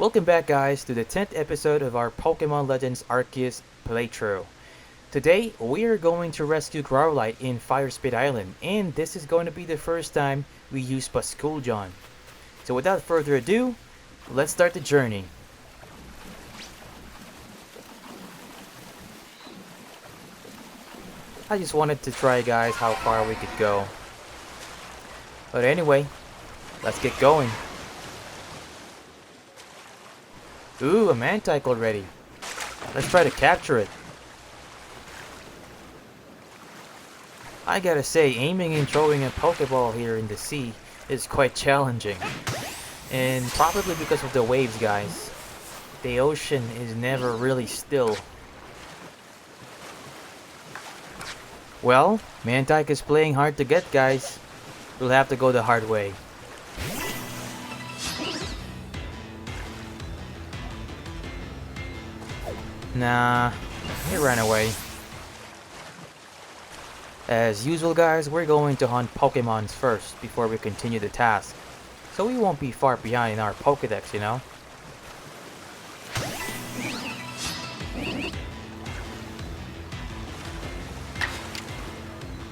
Welcome back guys to the 10th episode of our Pokemon Legends Arceus playthrough. Today, we are going to rescue Growlite in Firespit Island, and this is going to be the first time we use Paskuljon. So without further ado, let's start the journey. I just wanted to try guys how far we could go. But anyway, let's get going. Ooh, a Mantike already. Let's try to capture it. I gotta say, aiming and throwing a Pokeball here in the sea is quite challenging. And probably because of the waves, guys. The ocean is never really still. Well, Mantike is playing hard to get, guys. We'll have to go the hard way. Nah, he ran away. As usual guys, we're going to hunt Pokemons first before we continue the task. So we won't be far behind in our Pokedex, you know?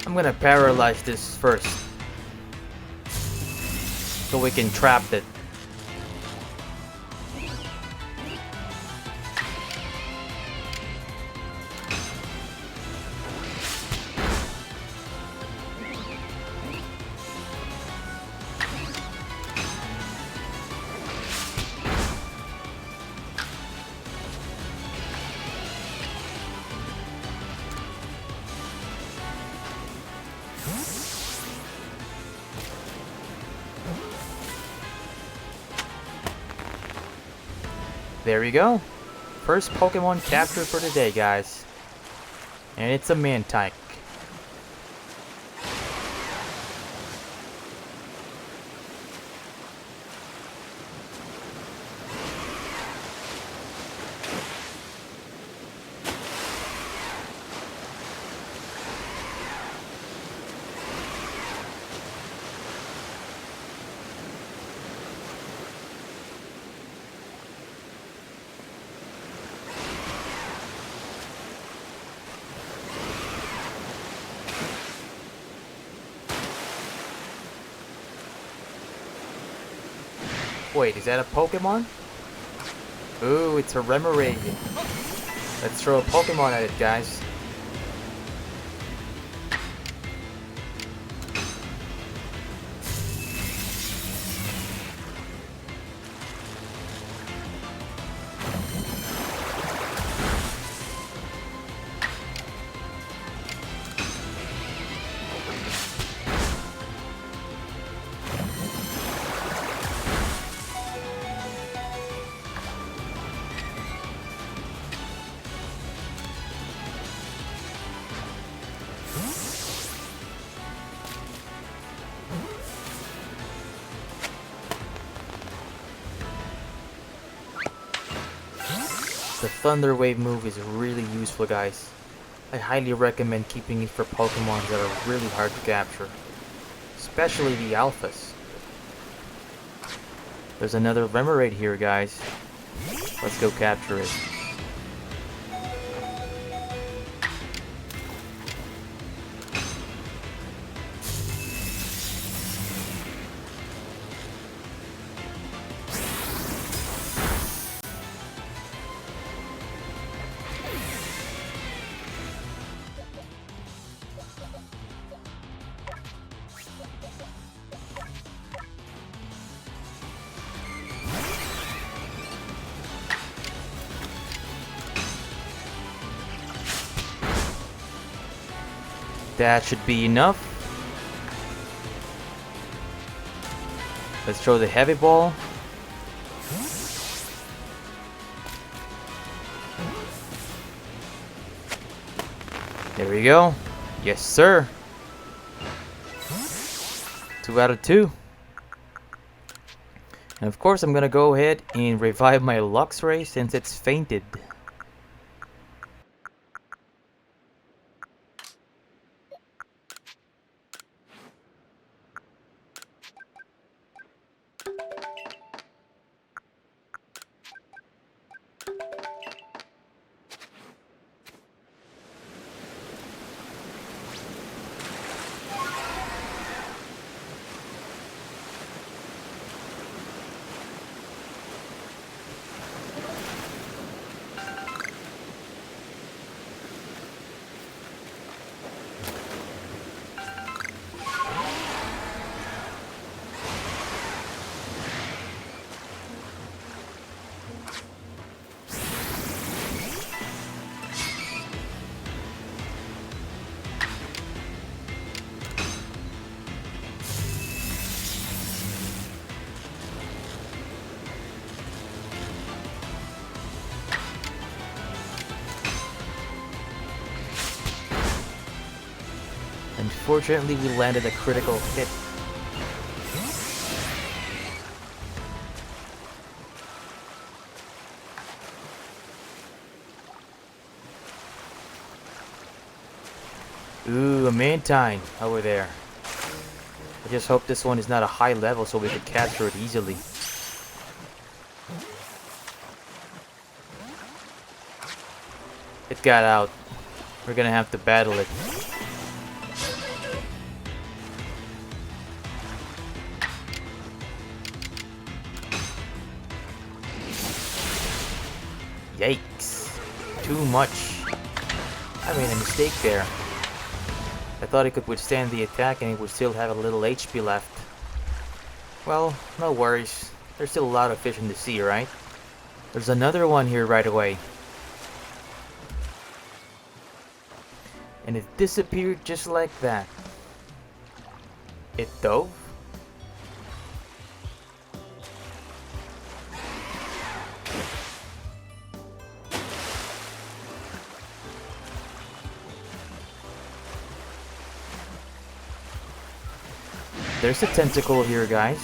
I'm gonna paralyze this first. So we can trap it. There we go. First Pokemon captured for the day, guys. And it's a Mantike. Wait, is that a Pokemon? Ooh, it's a Remoraid. Let's throw a Pokemon at it, guys. The Thunder Wave move is really useful, guys. I highly recommend keeping it for Pokemon that are really hard to capture. Especially the Alphas. There's another Remoraid here, guys. Let's go capture it. That should be enough. Let's throw the heavy ball. There we go. Yes, sir. 2 out of 2. And of course, I'm gonna go ahead and revive my Luxray since it's fainted. Unfortunately, we landed a critical hit. Ooh, a Mantine over there. I just hope this one is not a high level so we can capture it easily. It got out. We're gonna have to battle it. Yikes. Too much. I made a mistake there. I thought it could withstand the attack and it would still have a little HP left. Well, no worries. There's still a lot of fish in the sea, right? There's another one here right away. And it disappeared just like that. It dove? There's a tentacle here, guys.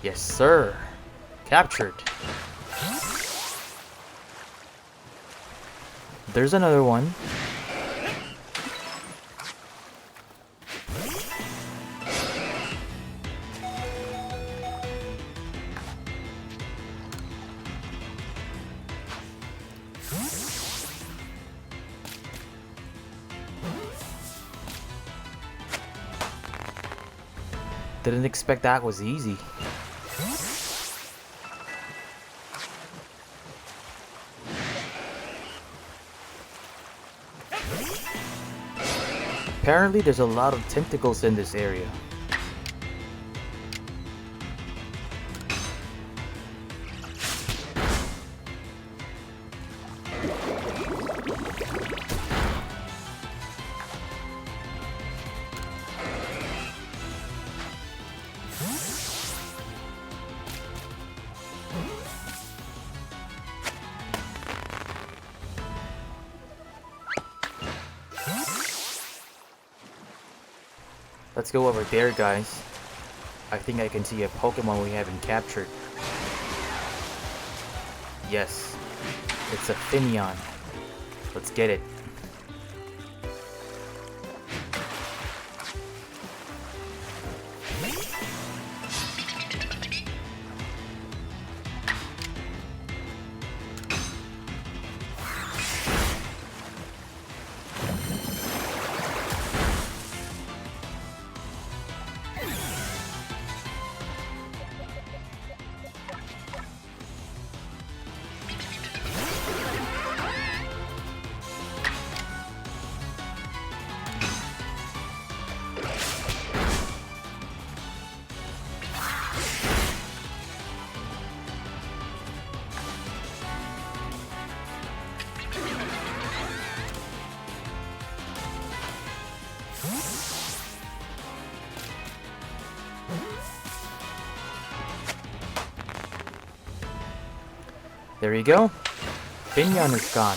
Yes, sir. Captured. There's another one. Didn't expect that was easy. Apparently there's a lot of tentacles in this area. Let's go over there, guys. I think I can see a Pokemon we haven't captured. Yes, it's a Finneon. Let's get it. There you go. Finneon is gone.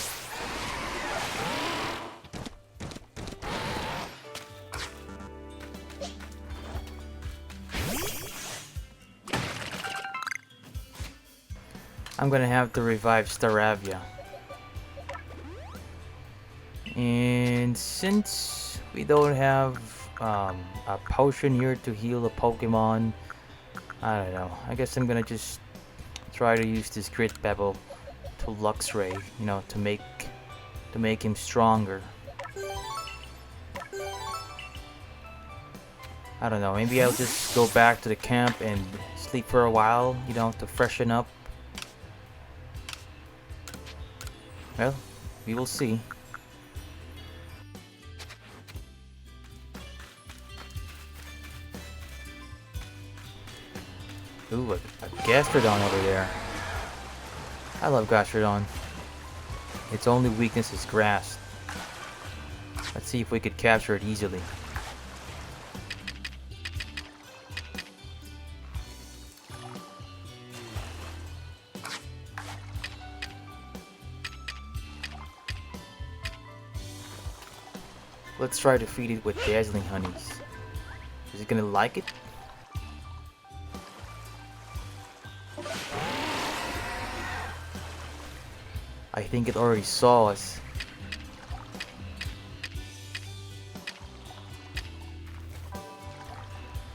I'm gonna have to revive Staravia. And since we don't have a potion here to heal a Pokemon, I don't know. I guess I'm gonna just try to use this Grit Pebble to Luxray, you know, to make him stronger. I don't know, maybe I'll just go back to the camp and sleep for a while, you know, to freshen up. Well, we will see. Gastrodon over there. I love Gastrodon. Its only weakness is grass. Let's see if we could capture it easily. Let's try to feed it with dazzling honeys. Is it gonna like it? I think it already saw us.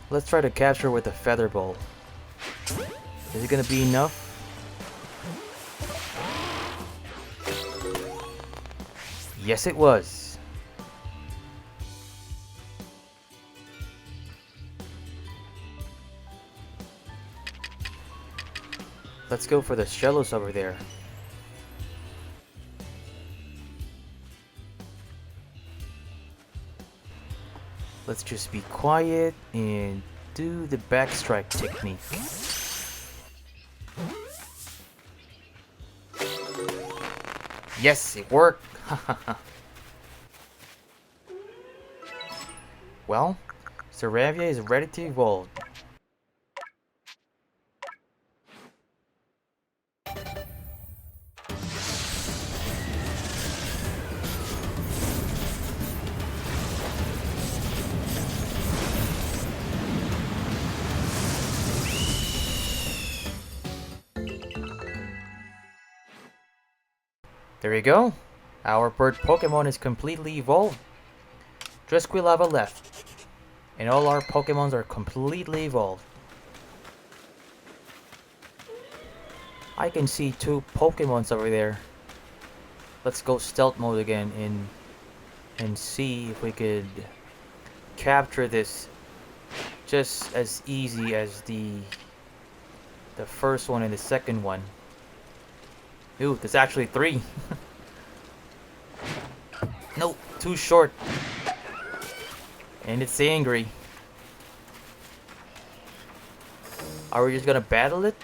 Let's try to capture with a feather ball. Is it gonna be enough? Yes, it was. Let's go for the Shellos over there. Let's just be quiet and do the backstrike technique. Yes, it worked! Well, Saravia is ready to evolve. There you go. Our bird Pokemon is completely evolved. Just Quilava left. And all our Pokemons are completely evolved. I can see 2 Pokemons over there. Let's go stealth mode again and see if we could capture this just as easy as the first one and the second one. Ooh, there's actually 3. Nope, too short. And it's angry. Are we just gonna battle it?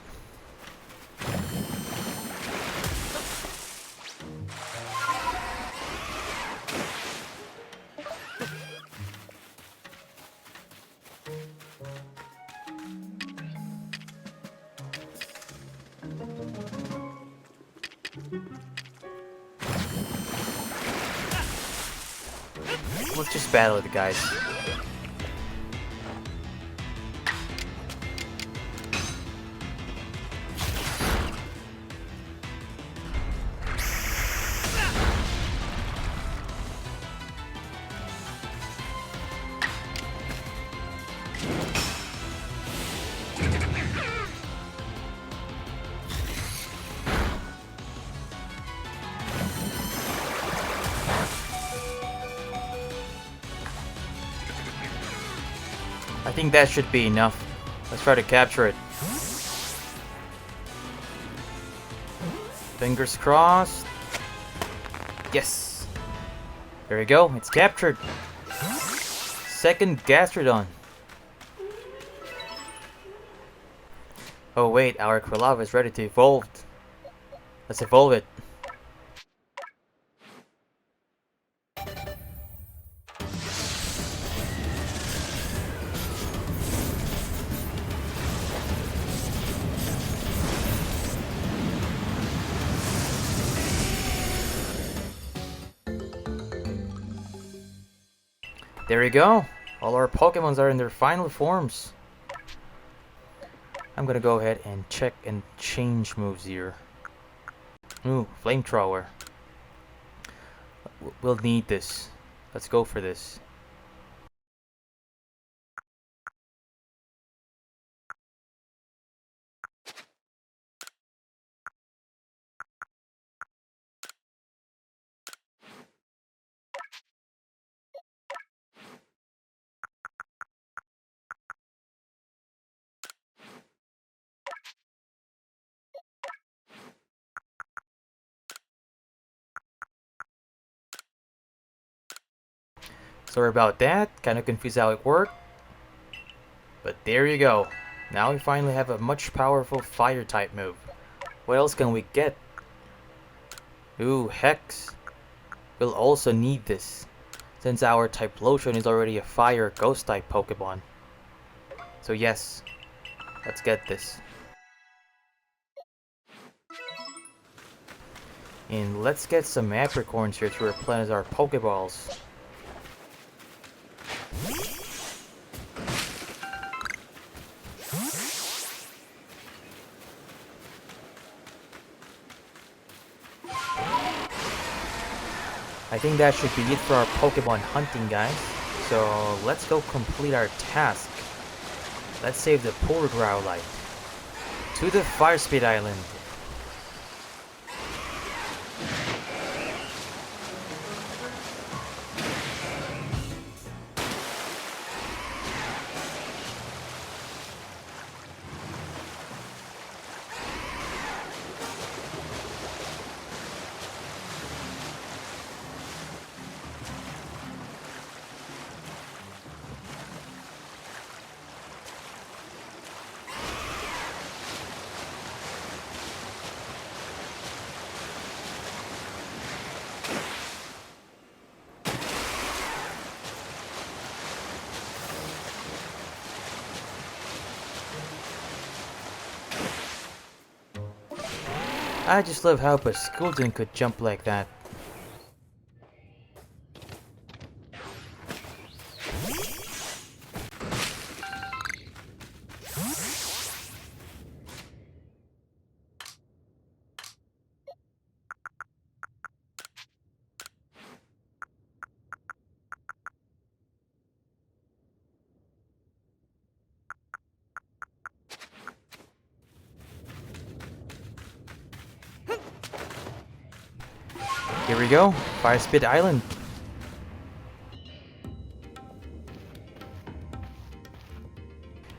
Let's just battle it, guys. I think that should be enough. Let's try to capture it. Fingers crossed. Yes! There we go, it's captured. Second Gastrodon. Oh wait, our Quilava is ready to evolve. Let's evolve it. There we go. All our Pokemons are in their final forms. I'm gonna go ahead and check and change moves here. Ooh, Flamethrower. We'll need this. Let's go for this. Sorry about that, kind of confused how it worked. But there you go. Now we finally have a much powerful fire type move. What else can we get? Ooh, Hex. We'll also need this, since our Typhlosion is already a fire ghost type Pokemon. So yes, let's get this. And let's get some apricorns here to replenish our Pokeballs. I think that should be it for our Pokemon hunting, guys. So let's go complete our task. Let's save the poor Growlite. To the Fire Speed Island. I just love how Basculin could jump like that. Here we go, Fire Speed Island.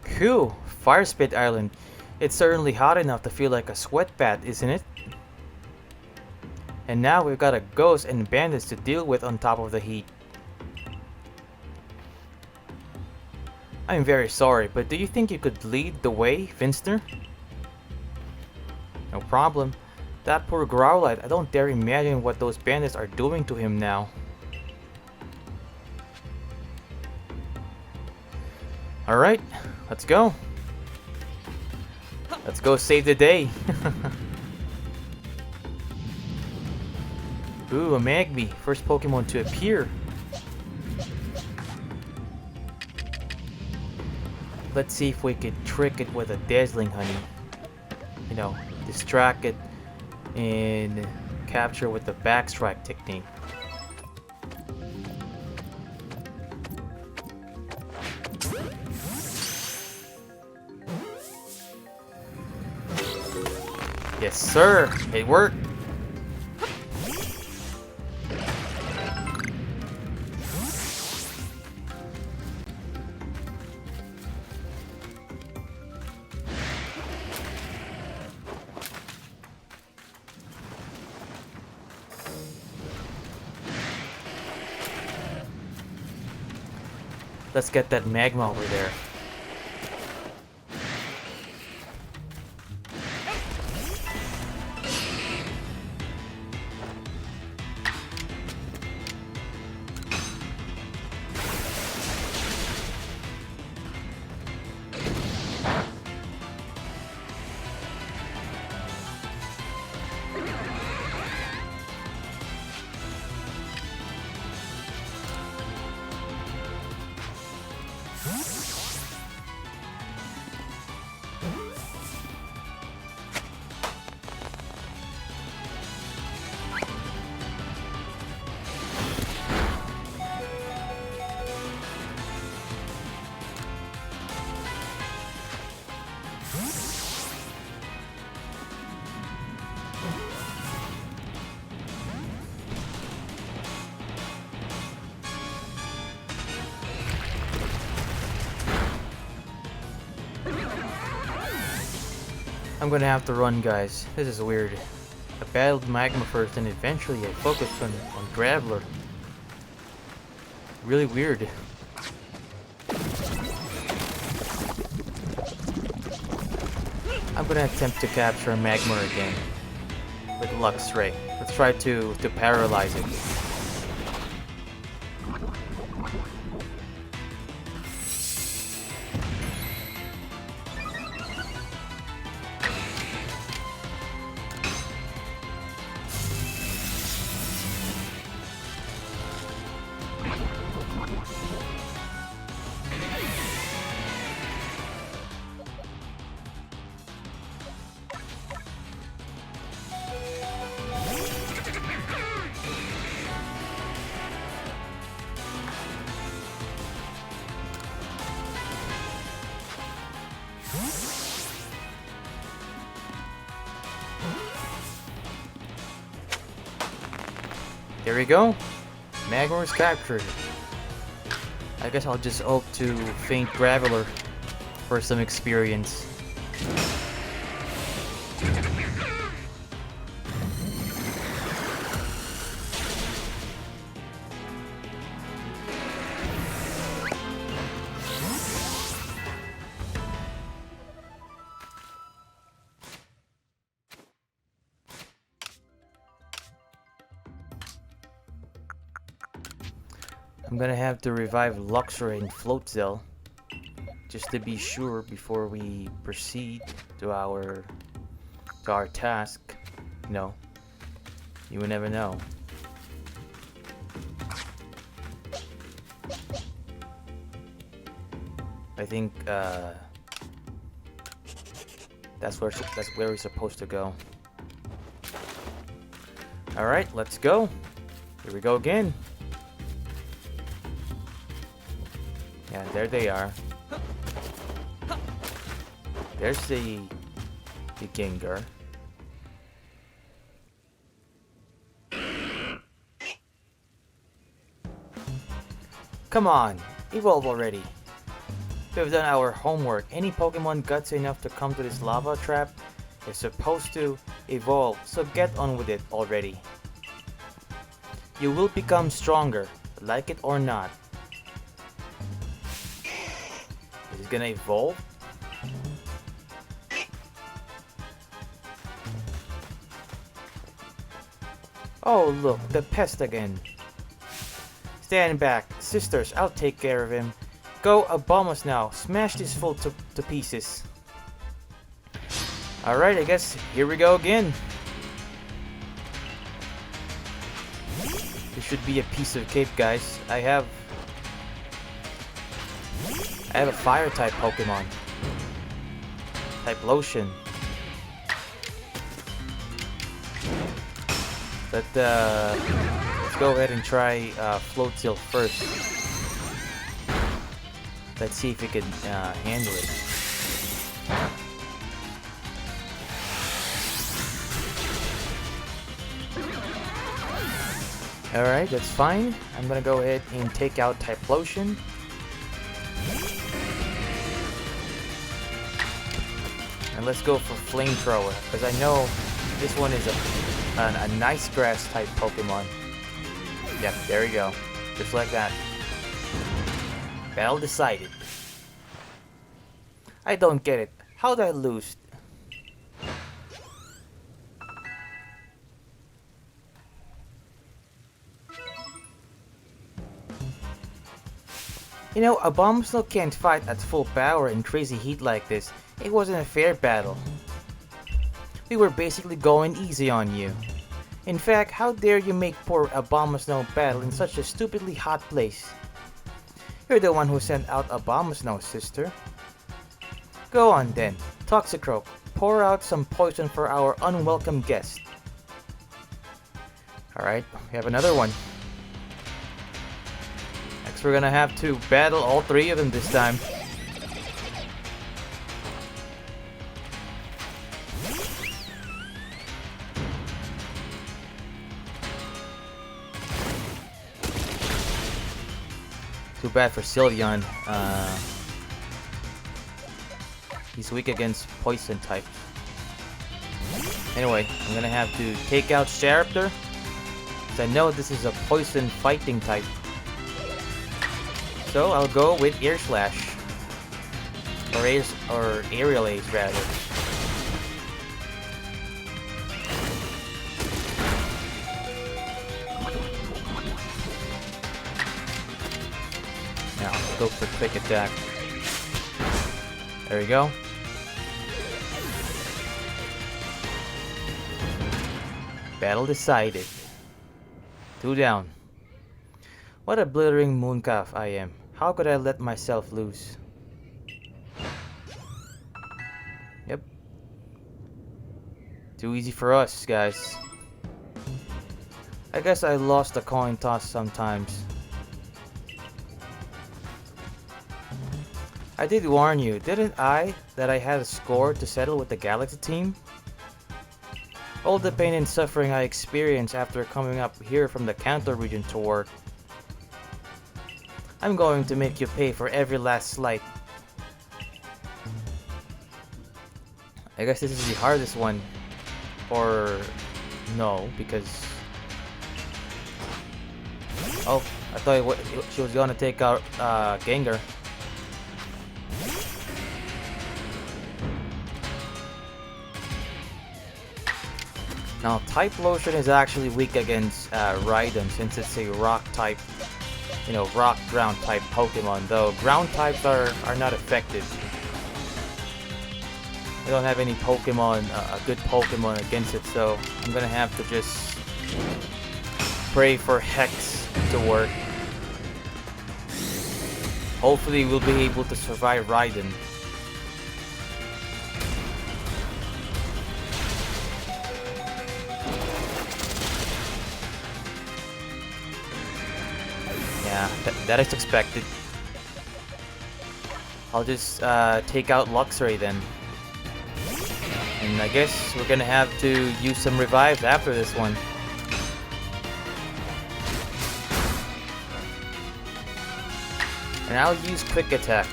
Cool, Fire Speed Island. It's certainly hot enough to feel like a sweat bath, isn't it? And now we've got a ghost and bandits to deal with on top of the heat. I'm very sorry, but do you think you could lead the way, Vincener? No problem. That poor Growlite, I don't dare imagine what those bandits are doing to him now. Alright, let's go. Let's go save the day. Ooh, a Magby, first Pokemon to appear. Let's see if we could trick it with a Dazzling Honey. You know, distract it and capture with the backstrike technique. Yes, sir, it worked. Let's get that magma over there. I'm gonna have to run, guys. This is weird. I battled Magma first and eventually I focused on Graveler. Really weird. I'm gonna attempt to capture Magmar again with Lux Ray. Let's try to paralyze it. There we go. Magmar is captured. I guess I'll just hope to faint Graveler for some experience. I'm gonna have to revive Luxray and Floatzel just to be sure before we proceed to our task. No, you will never know. I think that's where we're supposed to go. All right, let's go. Here we go again. Yeah, there they are. There's the Gengar. Come on, evolve already. We've done our homework. Any Pokemon gutsy enough to come to this lava trap is supposed to evolve, so get on with it already. You will become stronger, like it or not. Is it gonna evolve? Oh look, the pest again. Stand back. Sisters, I'll take care of him. Go Abomas now. Smash this fool to pieces. Alright, I guess here we go again. This should be a piece of cake, guys. I have a fire type Pokemon. Type Lotion. But let's go ahead and try Floatzel first. Let's see if we can handle it. Alright, that's fine. I'm gonna go ahead and take out Type Lotion. And let's go for Flamethrower, because I know this one is a nice grass type Pokemon. Yep, there we go. Just like that. Battle decided. I don't get it. How'd I lose? You know, a Bombsnow can't fight at full power in crazy heat like this. It wasn't a fair battle. We were basically going easy on you. In fact, how dare you make poor Abomasnow battle in such a stupidly hot place? You're the one who sent out Abomasnow, sister. Go on then, Toxicroak, pour out some poison for our unwelcome guest. Alright, we have another one. Next we're gonna have to battle all three of them this time. Too bad for Sylveon. He's weak against poison type. Anyway, I'm gonna have to take out Staraptor, because I know this is a poison fighting type. So I'll go with Ear Slash. Or Aerial Ace rather. go for quick attack. There we go. Battle decided. 2 down. What a blithering mooncalf I am. How could I let myself lose? Yep. Too easy for us, guys. I guess I lost the coin toss sometimes. I did warn you, didn't I, that I had a score to settle with the Galaxy team? All the pain and suffering I experienced after coming up here from the Kanto region to work. I'm going to make you pay for every last slight. I guess this is the hardest one. Or no, because... Oh, I thought she was gonna take out Gengar. Now, Type Lotion is actually weak against Raiden since it's a rock type, rock ground type Pokemon, though ground types are not effective. I don't have any Pokemon, a good Pokemon against it, so I'm gonna have to just pray for Hex to work. Hopefully we'll be able to survive Raiden. Yeah, that is expected. I'll just take out Luxray then. And I guess we're gonna have to use some revives after this one. And I'll use quick attack.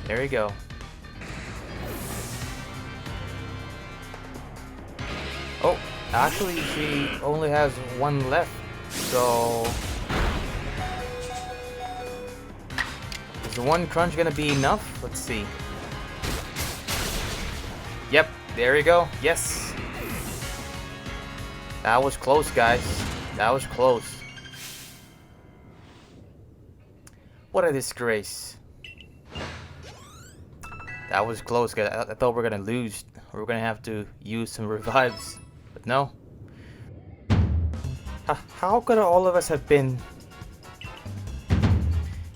There we go. Oh, actually she only has one left. So is the one crunch gonna be enough? Let's see. Yep, there we go. Yes. That was close, guys. That was close. What a disgrace. That was close, guys. I thought we were gonna lose. We were gonna have to use some revives. But no. How could all of us have been...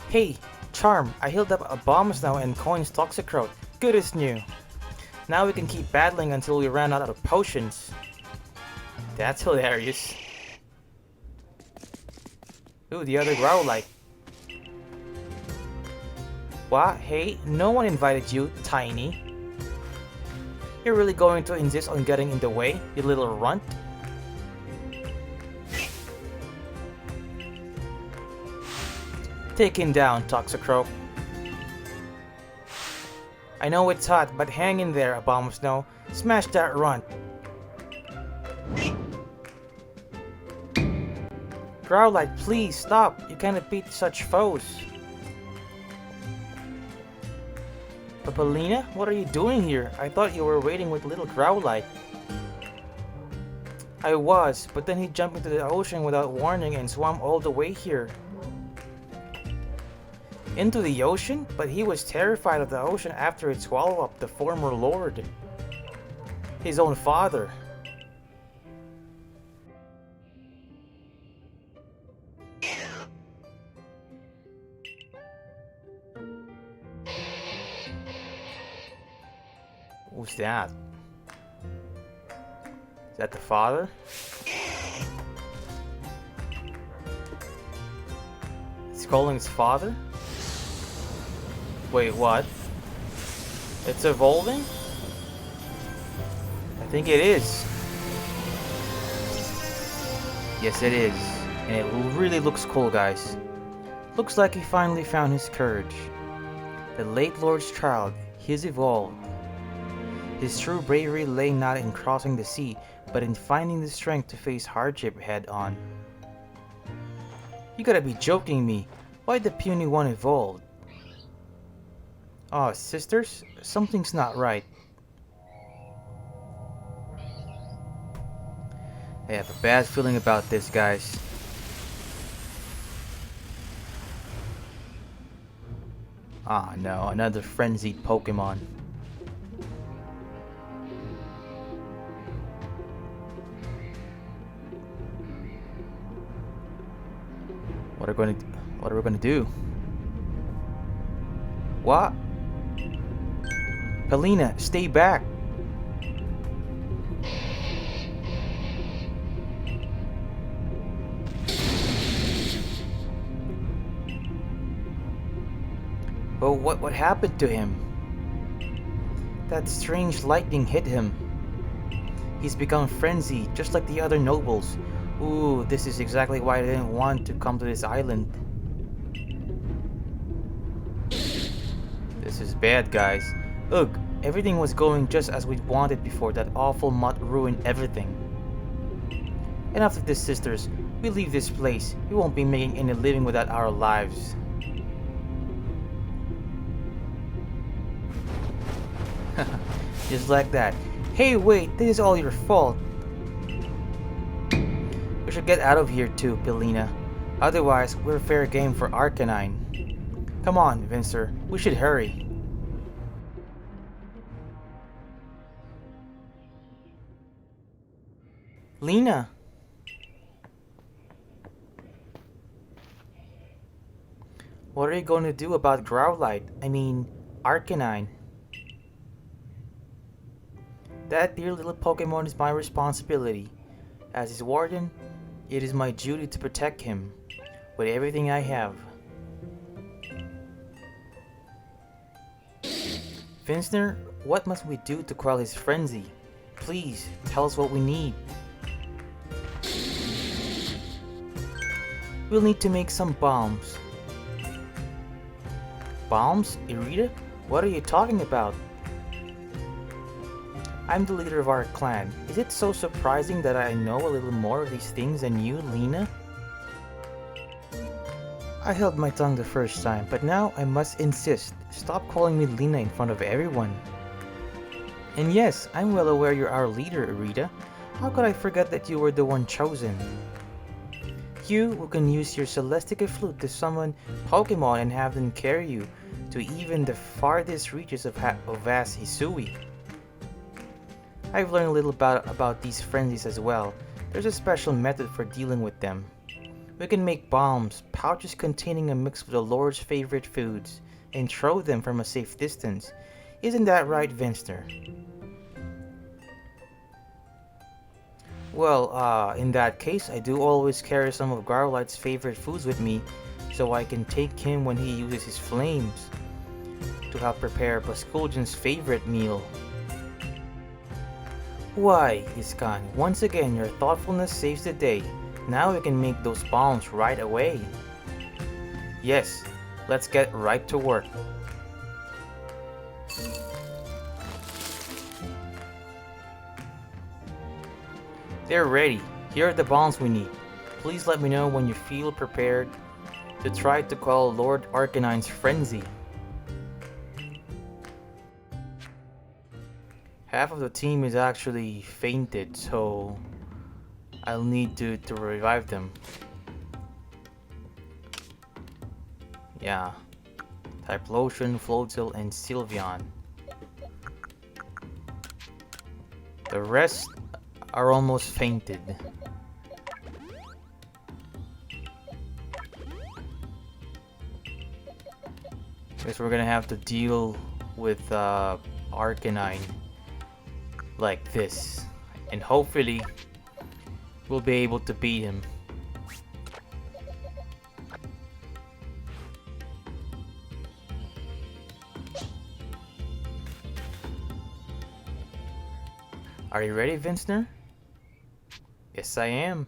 Hey, Charm, I healed up a Bombs now and Coin's Toxicroak. Good as new. Now we can keep battling until we run out of potions. That's hilarious. Ooh, the other Growlite. What? Hey, no one invited you, Tiny. You're really going to insist on getting in the way, you little runt? Take him down, Toxicroak. I know it's hot, but hang in there, Abomasnow. Smash that runt. Growlite, please stop. You cannot beat such foes. Papalina, what are you doing here? I thought you were waiting with little Growlite. I was, but then he jumped into the ocean without warning and swam all the way here. Into the ocean? But he was terrified of the ocean after it swallowed up the former lord. His own father. Who's that? Is that the father? He's calling his father? Wait, what? It's evolving? I think it is. Yes, it is. And it really looks cool, guys. Looks like he finally found his courage. The late Lord's child, he's evolved. His true bravery lay not in crossing the sea, but in finding the strength to face hardship head on. You gotta be joking me. Why'd the puny one evolve? Oh, sisters? Something's not right. I have a bad feeling about this, guys. Ah no, another frenzied Pokemon. What are we gonna what are we gonna do? What? Helena, stay back! Oh, what happened to him? That strange lightning hit him. He's become frenzied, just like the other nobles. Ooh, this is exactly why I didn't want to come to this island. This is bad, guys. Ugh, everything was going just as we wanted before that awful mutt ruined everything. Enough of this, sisters. We leave this place. We won't be making any living without our lives. Just like that. Hey, wait, this is all your fault. We should get out of here too, Pilina. Otherwise, we're fair game for Arcanine. Come on, Vincener, we should hurry. Lena! What are you going to do about Growlite? I mean, Arcanine? That dear little Pokemon is my responsibility. As his warden, it is my duty to protect him with everything I have. Vincener, what must we do to quell his frenzy? Please, tell us what we need. We'll need to make some bombs. Bombs? Irida? What are you talking about? I'm the leader of our clan. Is it so surprising that I know a little more of these things than you, Lena? I held my tongue the first time, but now I must insist. Stop calling me Lena in front of everyone. And yes, I'm well aware you're our leader, Irida. How could I forget that you were the one chosen? You who can use your Celestica flute to summon Pokemon and have them carry you to even the farthest reaches of vast Hisui. I've learned a little about these frenzies as well. There's a special method for dealing with them. We can make bombs, pouches containing a mix of the Lord's favorite foods, and throw them from a safe distance. Isn't that right, Vincener? Well, in that case, I do always carry some of Growlite's favorite foods with me, so I can take him when he uses his flames to help prepare Basculgin's favorite meal. Why, Iskan, once again your thoughtfulness saves the day. Now we can make those bombs right away. Yes, let's get right to work. They're ready. Here are the bombs we need. Please let me know when you feel prepared to try to quell Lord Arcanine's frenzy. Half of the team is actually fainted, so I'll need to revive them. Yeah. Typhlosion, Floatzel, and Sylveon. The rest are almost fainted. Guess we're gonna have to deal with Arcanine like this, and hopefully we'll be able to beat him. Are you ready, Vincener? Yes, I am.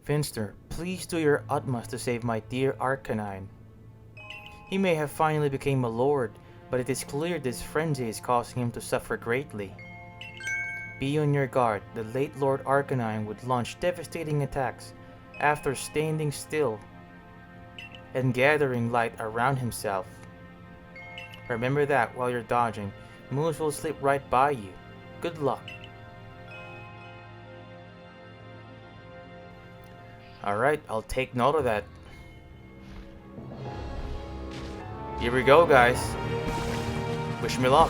Vincener, please do your utmost to save my dear Arcanine. He may have finally become a lord, but it is clear this frenzy is causing him to suffer greatly. Be on your guard. The late Lord Arcanine would launch devastating attacks after standing still and gathering light around himself. Remember that while you're dodging, moves will slip right by you. Good luck. Alright, I'll take note of that. Here we go, guys. Wish me luck.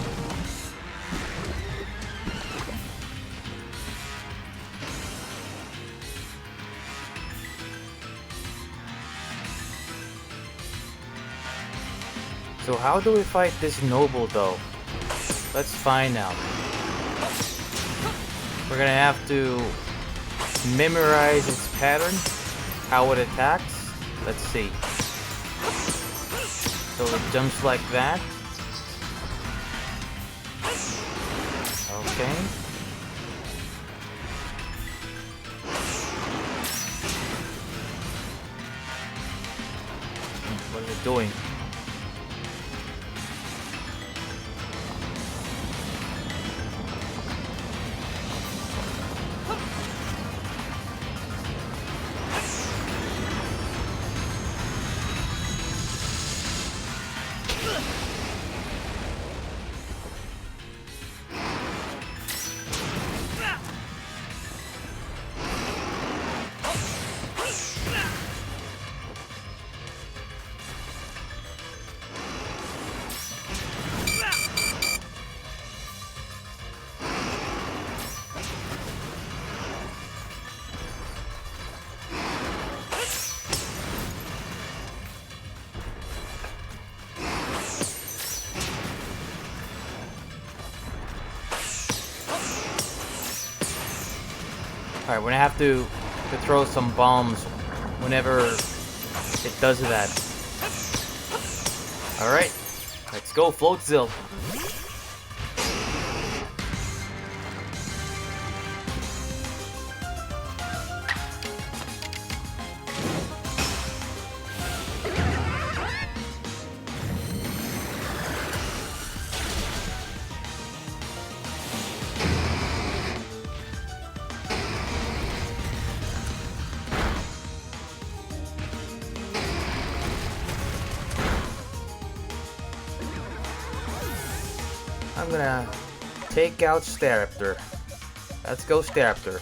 So how do we fight this noble though? Let's find out. We're gonna have to memorize its pattern, how it attacks. Let's see. So it jumps like that. Okay. What is it doing? Alright, we're gonna have to throw some bombs whenever it does that. Alright, let's go, Floatzill. I'm gonna take out Staraptor. Let's go, Staraptor.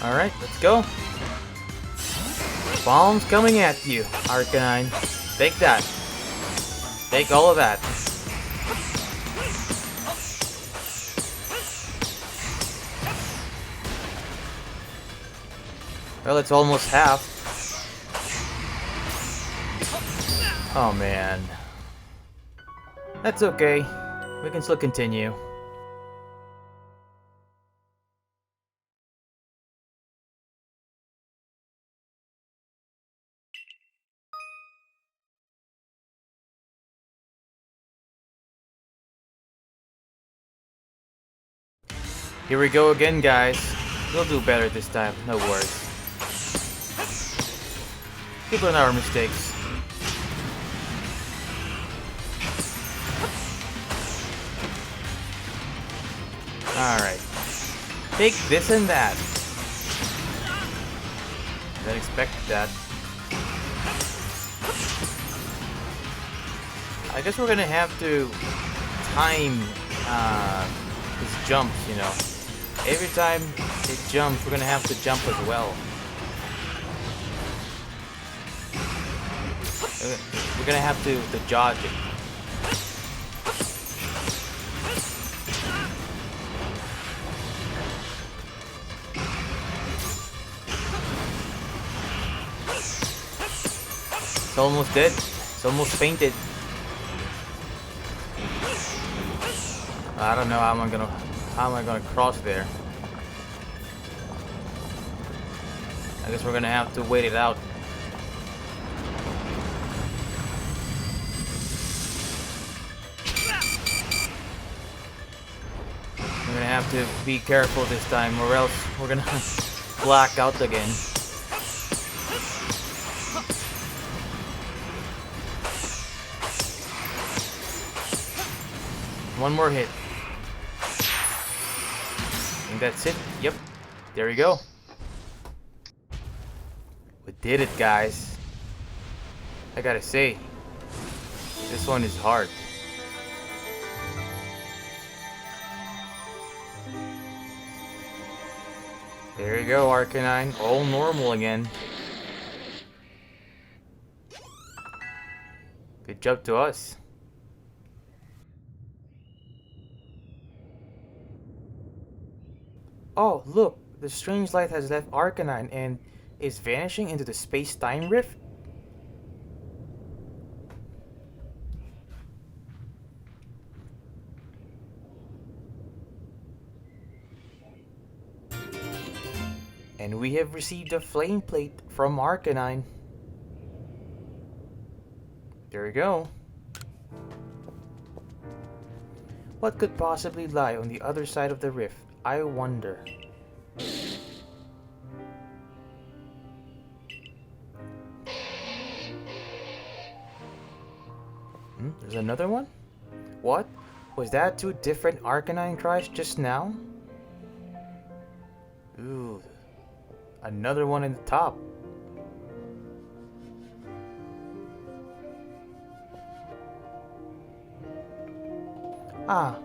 Alright, let's go. Bombs coming at you, Arcanine. Take that. Take all of that. Well, it's almost half. Oh man. That's okay. We can still continue. Here we go again, guys. We'll do better this time, no worries. Keep learning our mistakes. Alright. Take this and that. Didn't expect that. I guess we're gonna have to time his jumps, you know. Every time it jumps, we're gonna have to jump as well. We're gonna have to dodge it. It's almost dead. It's almost fainted. I don't know how am I gonna cross there. I guess we're gonna have to wait it out. We're gonna have to be careful this time, or else we're gonna black out again. One more hit. I think that's it. Yep. There we go. We did it, guys. I gotta say, this one is hard. There you go, Arcanine. All normal again. Good job to us. Oh, look! The strange light has left Arcanine and is vanishing into the space-time rift? And we have received a flame plate from Arcanine. There you go. What could possibly lie on the other side of the rift? I wonder. There's another one? What? Was that two different Arcanine cries just now? Ooh. Another one in the top. Ah.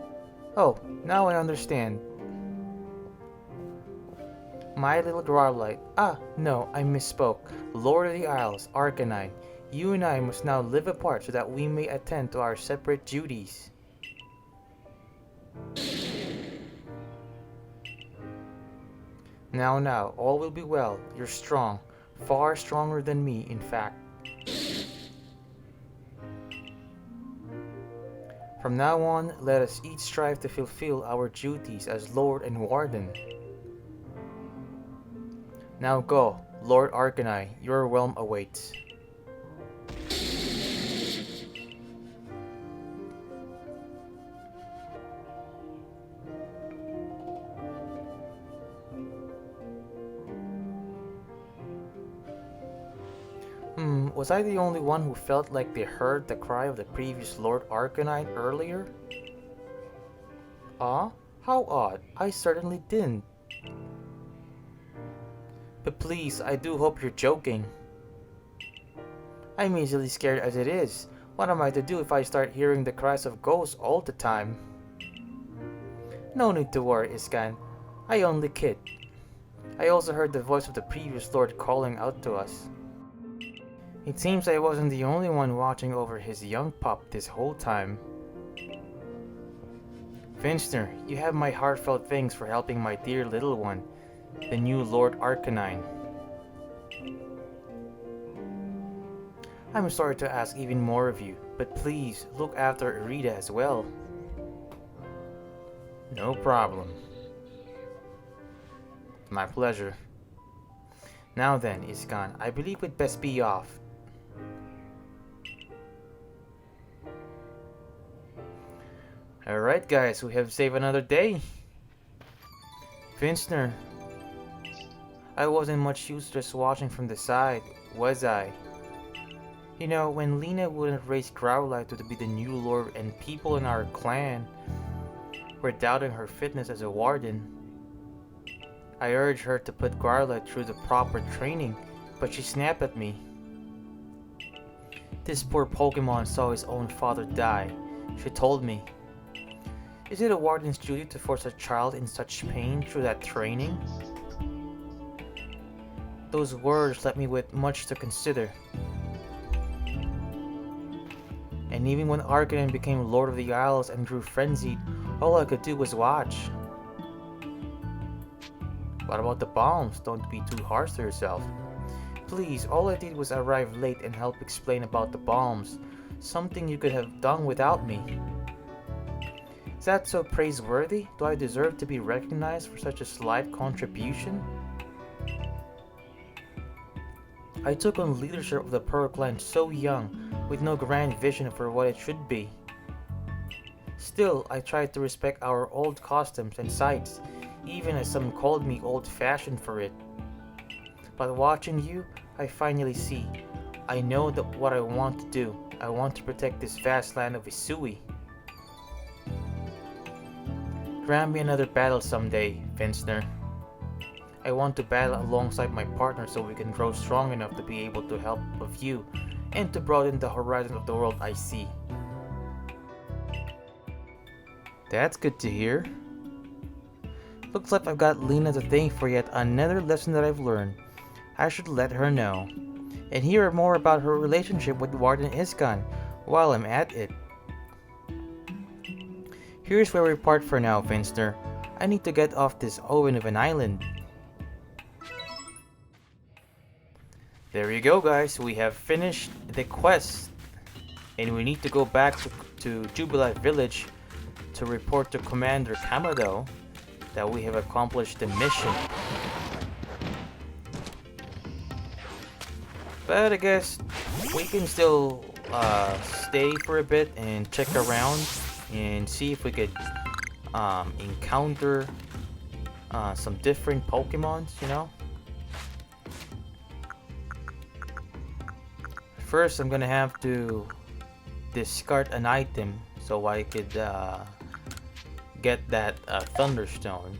Oh, now I understand. My little Growlite. Ah, no, I misspoke. Lord of the Isles, Arcanine. You and I must now live apart so that we may attend to our separate duties. Now, all will be well. You're strong. Far stronger than me, in fact. From now on, let us each strive to fulfill our duties as Lord and Warden. Now go, Lord Arcanine, your realm awaits. Was I the only one who felt like they heard the cry of the previous Lord Arcanine earlier? Ah, how odd. I certainly didn't. But please, I do hope you're joking. I'm easily scared as it is. What am I to do if I start hearing the cries of ghosts all the time? No need to worry, Iscan. I only kid. I also heard the voice of the previous Lord calling out to us. It seems I wasn't the only one watching over his young pup this whole time. Vincener, you have my heartfelt thanks for helping my dear little one, the new Lord Arcanine. I'm sorry to ask even more of you, but please look after Irida as well. No problem. My pleasure. Now then, Iscan, I believe we'd best be off. Alright guys, we have saved another day. Vincener, I wasn't much use just watching from the side, was I? You know, when Lena wouldn't raise Growlite to be the new lord and people in our clan were doubting her fitness as a warden, I urged her to put Growlite through the proper training, but she snapped at me. This poor Pokemon saw his own father die, she told me. Is it a warden's duty to force a child in such pain through that training? Those words left me with much to consider. And even when Arcanine became Lord of the Isles and grew frenzied, all I could do was watch. What about the bombs? Don't be too harsh to yourself. Please, all I did was arrive late and help explain about the bombs. Something you could have done without me. Is that so praiseworthy? Do I deserve to be recognized for such a slight contribution? I took on leadership of the Pearl Clan so young, with no grand vision for what it should be. Still, I tried to respect our old customs and sites, even as some called me old-fashioned for it. But watching you, I finally see. I know that what I want to do. I want to protect this vast land of Isui. Grant me another battle someday, Vincener. I want to battle alongside my partner so we can grow strong enough to be able to help of you and to broaden the horizon of the world I see. That's good to hear. Looks like I've got Lena to thank for yet another lesson that I've learned. I should let her know. And hear more about her relationship with Warden Iskan while I'm at it. Here's where we part for now, Vincener. I need to get off this Owen of an island. There you go, guys. We have finished the quest. And we need to go back to Jubilee Village to report to Commander Kamado that we have accomplished the mission. But I guess we can still stay for a bit and check around and see if we could encounter some different Pokemons, you know? First, I'm gonna have to discard an item so I could get that Thunderstone.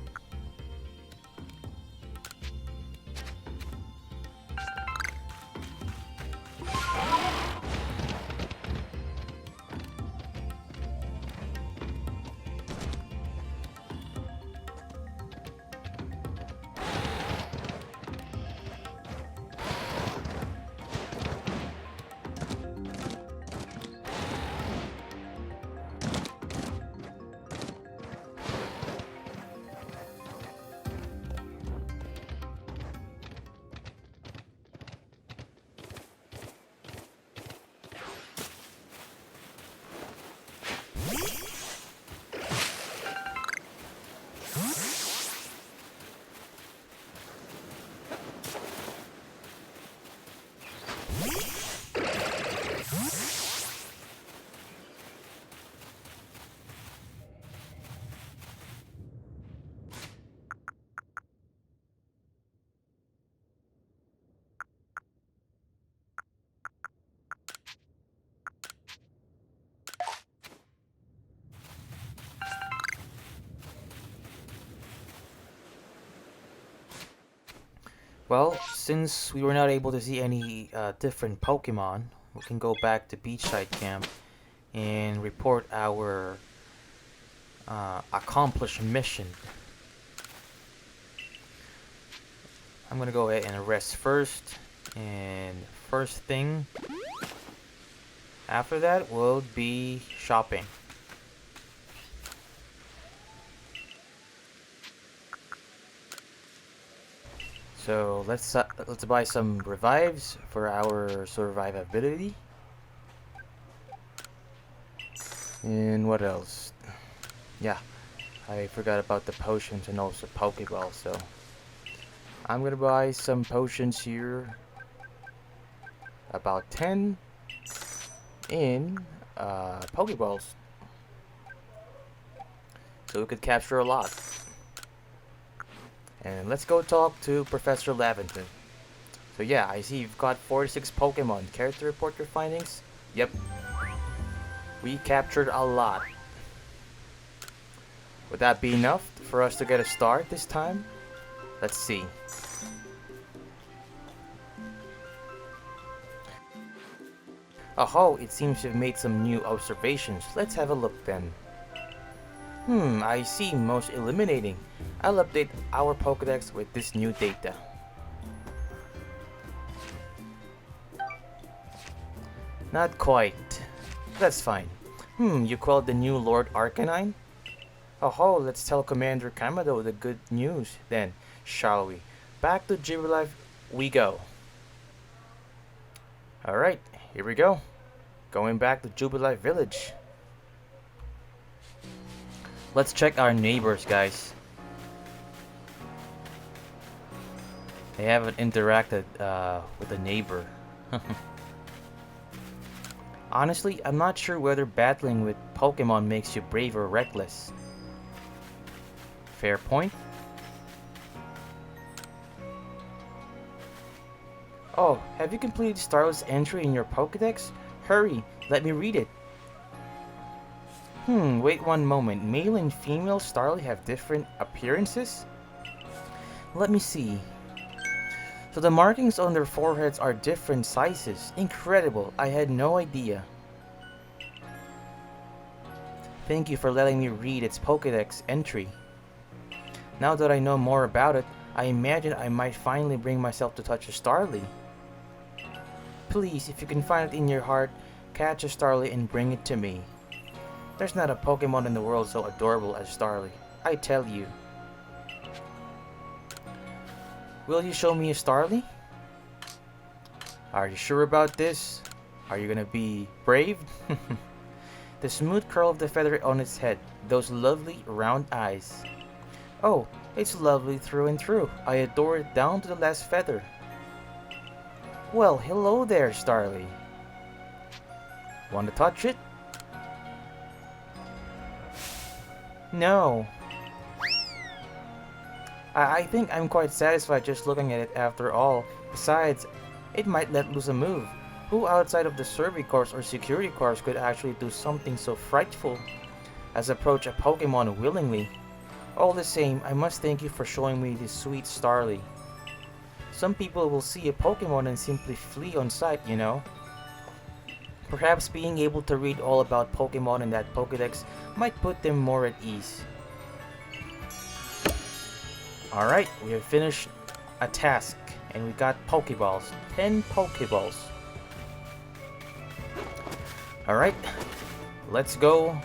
Well, since we were not able to see any different Pokemon, we can go back to Beachside Camp and report our accomplished mission. I'm gonna go ahead and rest first, and first thing after that will be shopping. So let's buy some revives for our survivability. And what else? Yeah, I forgot about the potions and also Pokeball, so I'm gonna buy some potions here. About 10 in Pokeballs. So we could capture a lot. And let's go talk to Professor Lavington. So yeah, I see you've got 46 Pokemon. Care to report your findings? Yep. We captured a lot. Would that be enough for us to get a start this time? Let's see. Oh, it seems you've made some new observations. Let's have a look then. I see. Most illuminating. I'll update our Pokédex with this new data. Not quite. That's fine. You called the new Lord Arcanine? Oh, let's tell Commander Kamado the good news then, shall we? Back to Jubilife we go. Alright, here we go. Going back to Jubilife Village. Let's check our neighbors, guys. They haven't interacted with a neighbor. Honestly, I'm not sure whether battling with Pokemon makes you brave or reckless. Fair point. Oh, have you completed Starl's entry in your Pokédex? Hurry, let me read it. Wait one moment. Male and female Starly have different appearances? Let me see. So the markings on their foreheads are different sizes. Incredible. I had no idea. Thank you for letting me read its Pokédex entry. Now that I know more about it, I imagine I might finally bring myself to touch a Starly. Please, if you can find it in your heart, catch a Starly and bring it to me. There's not a Pokemon in the world so adorable as Starly, I tell you. Will you show me a Starly? Are you sure about this? Are you gonna be brave? The smooth curl of the feather on its head, those lovely round eyes. Oh, it's lovely through and through. I adore it down to the last feather. Well, hello there, Starly. Want to touch it? No. I think I'm quite satisfied just looking at it after all. Besides, it might let loose a move. Who outside of the survey corps or security corps could actually do something so frightful as approach a Pokemon willingly? All the same, I must thank you for showing me this sweet Starly. Some people will see a Pokemon and simply flee on sight, you know. Perhaps being able to read all about Pokemon in that Pokédex might put them more at ease. Alright, we have finished a task and we got Pokeballs. 10 Pokeballs. Alright, let's go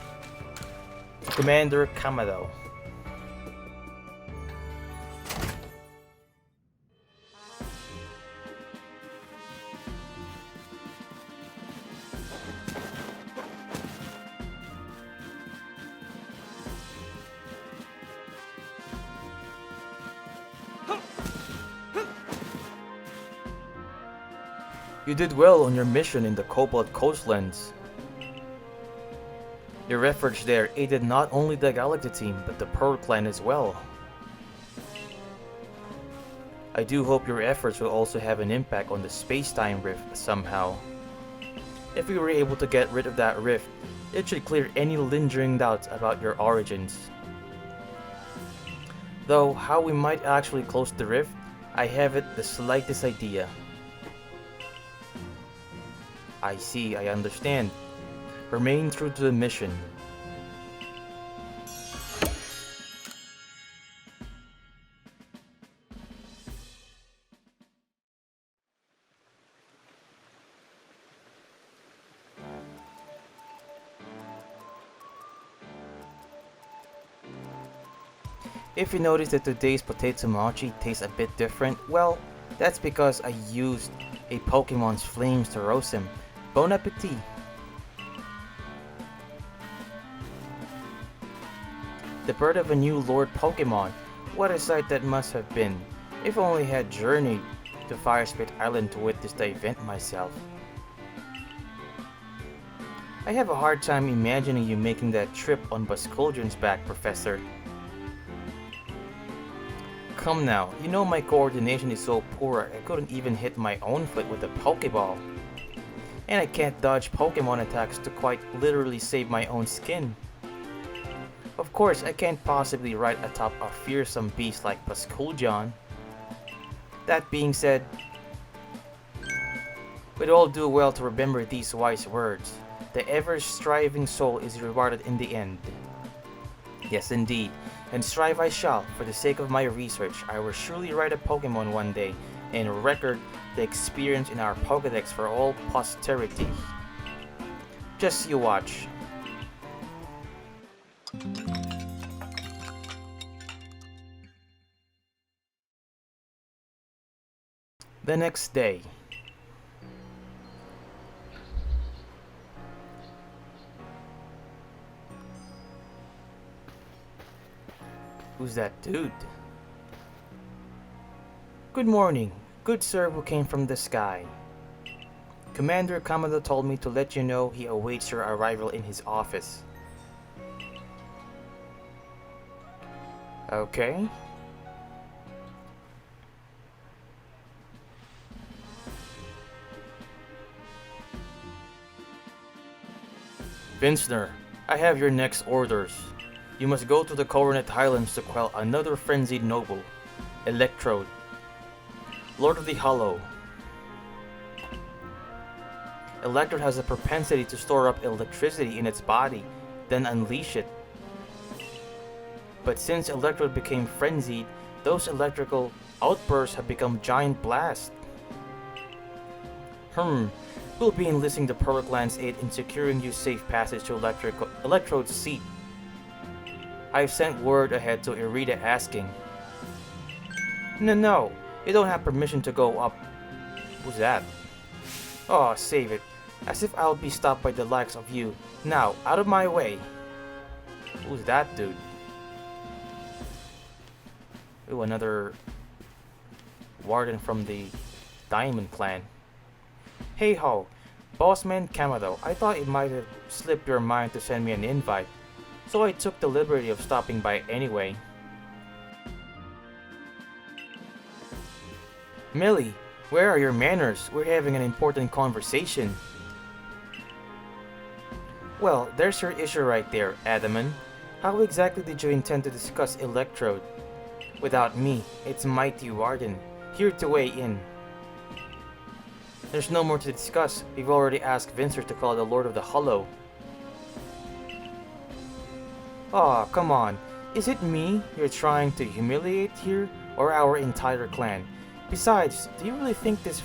to Commander Kamado. You did well on your mission in the Cobalt Coastlands. Your efforts there aided not only the Galactic team, but the Pearl Clan as well. I do hope your efforts will also have an impact on the space-time rift somehow. If we were able to get rid of that rift, it should clear any lingering doubts about your origins. Though how we might actually close the rift, I haven't the slightest idea. I see, I understand. Remain true to the mission. If you notice that today's potato mochi tastes a bit different, well, that's because I used a Pokemon's flames to roast him. Bon appetit! The birth of a new Lord Pokemon. What a sight that must have been. If only I had journeyed to Firespit Island to witness the event myself. I have a hard time imagining you making that trip on Basculdion's back, Professor. Come now, you know my coordination is so poor I couldn't even hit my own foot with a Pokeball. And I can't dodge Pokemon attacks to quite literally save my own skin. Of course, I can't possibly ride atop a fearsome beast like Basculdion. That being said, we'd all do well to remember these wise words. The ever-striving soul is rewarded in the end. Yes indeed, and strive I shall. For the sake of my research, I will surely ride a Pokemon one day and record the experience in our Pokédex for all posterity. Just you watch. The next day. Who's that dude? Good morning, good sir who came from the sky. Commander Kamado told me to let you know he awaits your arrival in his office. Okay. Vincener, I have your next orders. You must go to the Coronet Highlands to quell another frenzied noble, Electrode, Lord of the Hollow. Electrode has a propensity to store up electricity in its body, then unleash it. But since Electrode became Frenzied, those electrical outbursts have become giant blasts. We'll be enlisting the Perlicland's aid in securing you safe passage to Electrode's seat. I've sent word ahead to Irida asking. No, you don't have permission to go up. Who's that? Oh, save it. As if I'll be stopped by the likes of you. Now, out of my way. Who's that dude? Ooh, another warden from the Diamond Clan. Hey ho, Bossman Kamado, I thought it might have slipped your mind to send me an invite, so I took the liberty of stopping by anyway. Millie, where are your manners? We're having an important conversation. Well, there's your issue right there, Adamant. How exactly did you intend to discuss Electrode? Without me, it's Mighty Warden, here to weigh in. There's no more to discuss. We've already asked Vincener to call the Lord of the Hollow. Aw, come on. Is it me you're trying to humiliate here, or our entire clan? Besides, do you really think this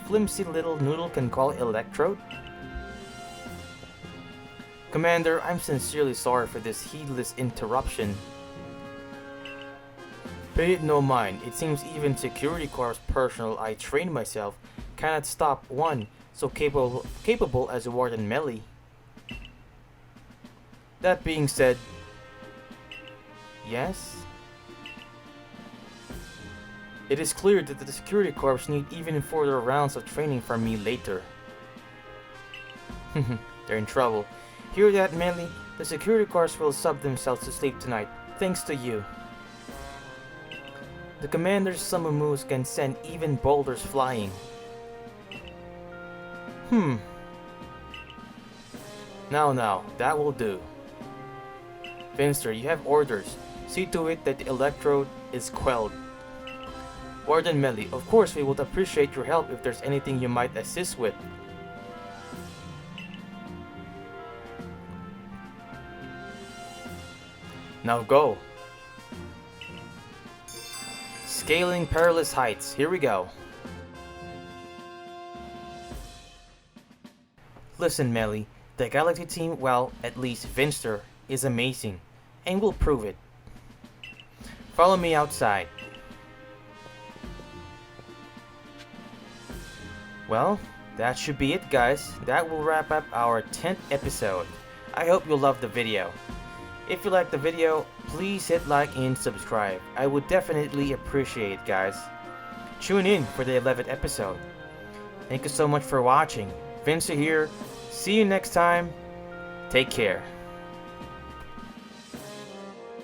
flimsy little noodle can call Electrode? Commander, I'm sincerely sorry for this heedless interruption. Pay it no mind. It seems even Security Corps personnel I trained myself cannot stop one so capable as Warden Melly. That being said, yes? It is clear that the Security Corps need even further rounds of training from me later. They're in trouble. Hear that, Melly? The Security Corps will sub themselves to sleep tonight, thanks to you. The Commander's summer moves can send even boulders flying. Now, that will do. Vincener, you have orders. See to it that the Electrode is quelled. Warden Melly, of course we would appreciate your help if there's anything you might assist with. Now go. Scaling perilous heights. Here we go. Listen, Melly. The Galaxy team, well, at least Vincener, is amazing. And we'll prove it. Follow me outside. Well, that should be it, guys. That will wrap up our 10th episode. I hope you loved the video. If you liked the video, please hit like and subscribe. I would definitely appreciate it, guys. Tune in for the 11th episode. Thank you so much for watching. Vincener here. See you next time. Take care.